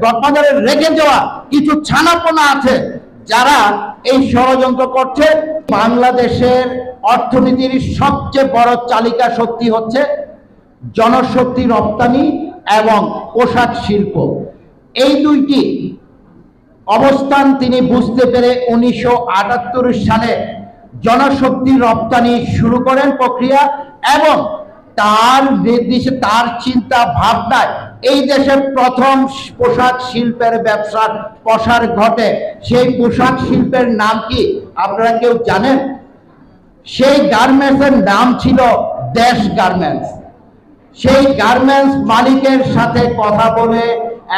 গডফাদারে রেখে যাওয়া কিছু ছানাপোনা আছে যারা এই ষড়যন্ত্র করছে। বাংলাদেশের অর্থনীতির সবচেয়ে বড় চালিকা শক্তি হচ্ছে জনশক্তি রপ্তানি এবং পোশাক শিল্প। এই দুইটি অবস্থান তিনি বুঝতে পেরে 1978 সালে জনশক্তি রপ্তানি শুরু করেন প্রক্রিয়া, এবং তার নির্দেশে তার চিন্তা ভাবনায় এই দেশে প্রথম পোশাক শিল্পের ব্যবসার প্রসার ঘটে। সেই পোশাক শিল্পের নাম কি আপনারা কেউ জানেন? সেই গার্মেন্টসের নাম ছিল দেশ গার্মেন্টস। সেই গার্মেন্টস মালিকের সাথে কথা বলে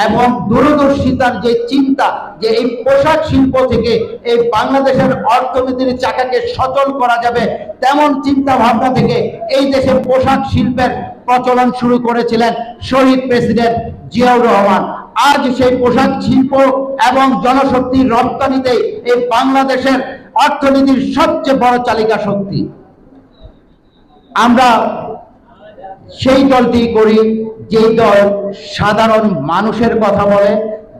এবং দূরদর্শিতার যে চিন্তা যে এই পোশাক শিল্প থেকে এই বাংলাদেশের অর্থনীতির চাকাকে সচল করা যাবে, তেমন চিন্তা ভাবনা থেকে এই দেশের পোশাক শিল্পের প্রচলন শুরু করেছিলেন শহীদ প্রেসিডেন্ট জিয়াউর রহমান। আজ সেই পোশাক শিল্প এবং জনশক্তির রপ্তানিতে এই বাংলাদেশের অর্থনীতির সবচেয়ে বড় চালিকা শক্তি। আমরা সেই দলটি করি যেই দল সাধারণ মানুষের কথা বলে,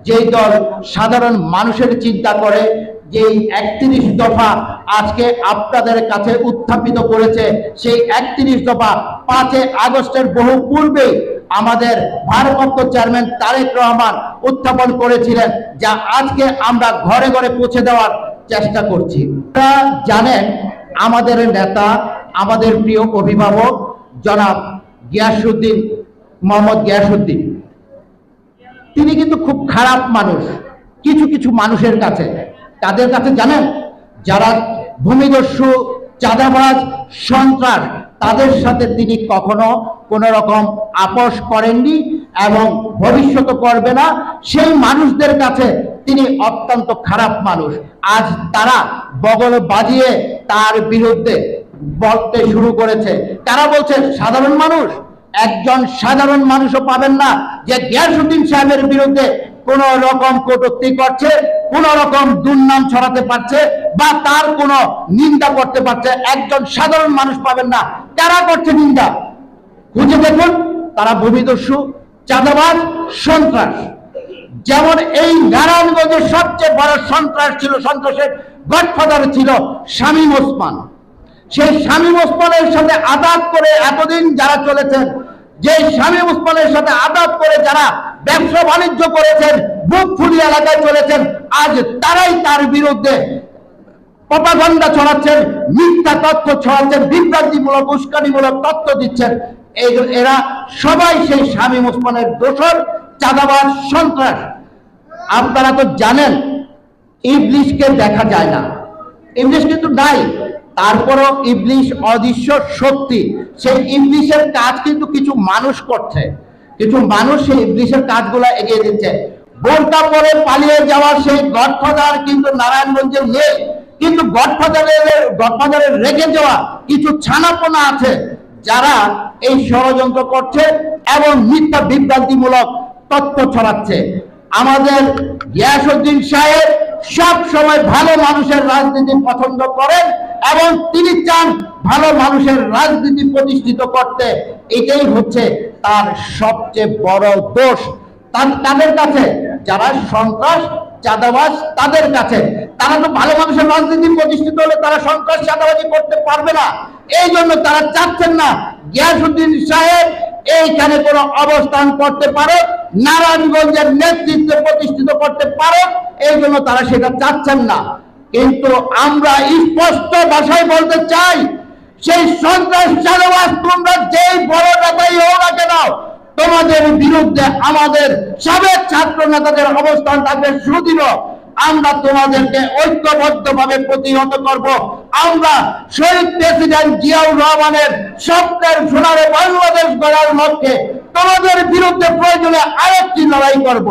যেই দল সাধারণ মানুষের চিন্তা করে। যেই 31 দফা আজকে আপনাদের কাছে উত্থাপিত করেছে, সেই 31 দফা 5 আগস্টের বহু পূর্বে আমাদের ভারপ্রাপ্ত চেয়ারম্যান তারেক রহমান উত্থাপন করেছিলেন, যা আজকে আমরা ঘরে ঘরে পৌঁছে দেওয়ার চেষ্টা করছি। আপনারা জানেন আমাদের নেতা, আমাদের প্রিয় অভিভাবক জনাব গিয়াসউদ্দিন, মোহাম্মদ গিয়াসউদ্দিন, তিনি কিন্তু খুব খারাপ মানুষ কিছু কিছু মানুষের কাছে। তাদের কাছে জানেন, যারা ভূমিদস্যু, চাঁদাবাজ, সন্ত্রাস, তাদের সাথে তিনি কখনো কোনো রকম আপোষ করেননি এবং ভবিষ্যতে করবে না। সেই মানুষদের কাছে তিনি অত্যন্ত খারাপ মানুষ। আজ তারা বগল বাজিয়ে তার বিরুদ্ধে বলতে শুরু করেছে। তারা বলছে সাধারণ মানুষ, একজন সাধারণ মানুষও পাবেন না যে গিয়াসউদ্দিন সাহেবের বিরুদ্ধে কোন রকম কটূক্তি করছে, কোন রকম দুর্নাম ছড়াতে পারছে বা তার কোনো নিন্দা করতে পারছে। একজন সাধারণ মানুষ পাবেন না। কারা করছে নিন্দা? খুঁজে দেখুন, তারা ভূমিদস্যু, চাঁদাবাজ, সন্ত্রাস। যেমন এই নারায়ণগঞ্জের সবচেয়ে বড় সন্ত্রাস ছিল, সন্ত্রাসের গডফাদার ছিল শামীম ওসমান। সেই শামীম ওসমানের সাথে আদাত করে এতদিন যারা চলেছেন, যে শামীম ওসমানের সাথে আদাত করে যারা ব্যবসা বাণিজ্য করেছেন, বুক ফুলিয়ে এলাকায় চলেছেন, আজ তারাই তার বিরুদ্ধে প্রপাগান্ডা ছড়াচ্ছেন, মিথ্যা তথ্য ছড়াচ্ছেন, বিভ্রান্তিমূলক, উস্কানিমূলক তথ্য দিচ্ছেন। এরা সবাই সেই শামীম ওসমানের দোসর, চাঁদাবাজ, সন্ত্রাস। আপনারা তো জানেন ইবলিশকে দেখা যায় না, ইবলিশ কিন্তু নাই, তারপরও ইবলিশ অদৃশ্য শক্তি। সেই ইবলিশের কাজ কিন্তু কিছু মানুষ করছে, কিছু মানুষ সেই ইবলিশের কাজগুলো এগিয়ে দিচ্ছে। বোরকা পরে পালিয়ে যাওয়া সেই গডফাদার কিন্তু নারায়ণগঞ্জে নেই, কিন্তু গডফাদারে রেখে যাওয়া কিছু ছানাপোনা আছে যারা এই ষড়যন্ত্র করছে এবং মিথ্যা বিভ্রান্তিমূলক তথ্য ছড়াচ্ছে। আমাদের গিয়াসউদ্দিন সাহেব সব সময় ভালো মানুষের রাজনীতি পছন্দ করেন এবং তিনি চান ভালো মানুষের রাজনীতি প্রতিষ্ঠিত করতে। এটাই হচ্ছে তার সবচেয়ে বড় দোষ। তাদের কাছে যারা সন্ত্রাস, চাঁদাবাজ, তাদের কাছে তারা তো ভালো মানুষের রাজনীতি প্রতিষ্ঠিত হলে তারা সন্ত্রাস, চাঁদাবাজি করতে পারবে না। এই জন্য তারা চাচ্ছেন না গিয়াসউদ্দিন সাহেব এইখানে কোন অবস্থান করতে পারে, নারায়ণগঞ্জের নেতৃত্বে প্রতিষ্ঠিত করতে পারে। এই জন্য তারা সেটা চাচ্ছেন না। কিন্তু আমরা স্পষ্ট ভাষায় বলতে চাই, সেই সন্ত্রাস, চাঁদাবাজ তোমরা যেই বড় নেতাই হও না কেন, তোমাদের বিরুদ্ধে আমাদের সাবেক ছাত্র নেতাদের অবস্থান থাকবে সুদৃঢ়। আমরা তোমাদেরকে ঐক্যবদ্ধভাবে প্রতিহত করব। আমরা শহীদ প্রেসিডেন্ট জিয়াউর রহমানের স্বপ্নের সোনারে বাংলাদেশ গড়ার লক্ষ্যে তোমাদের বিরুদ্ধে প্রয়োজনে আরেকটি লড়াই করব।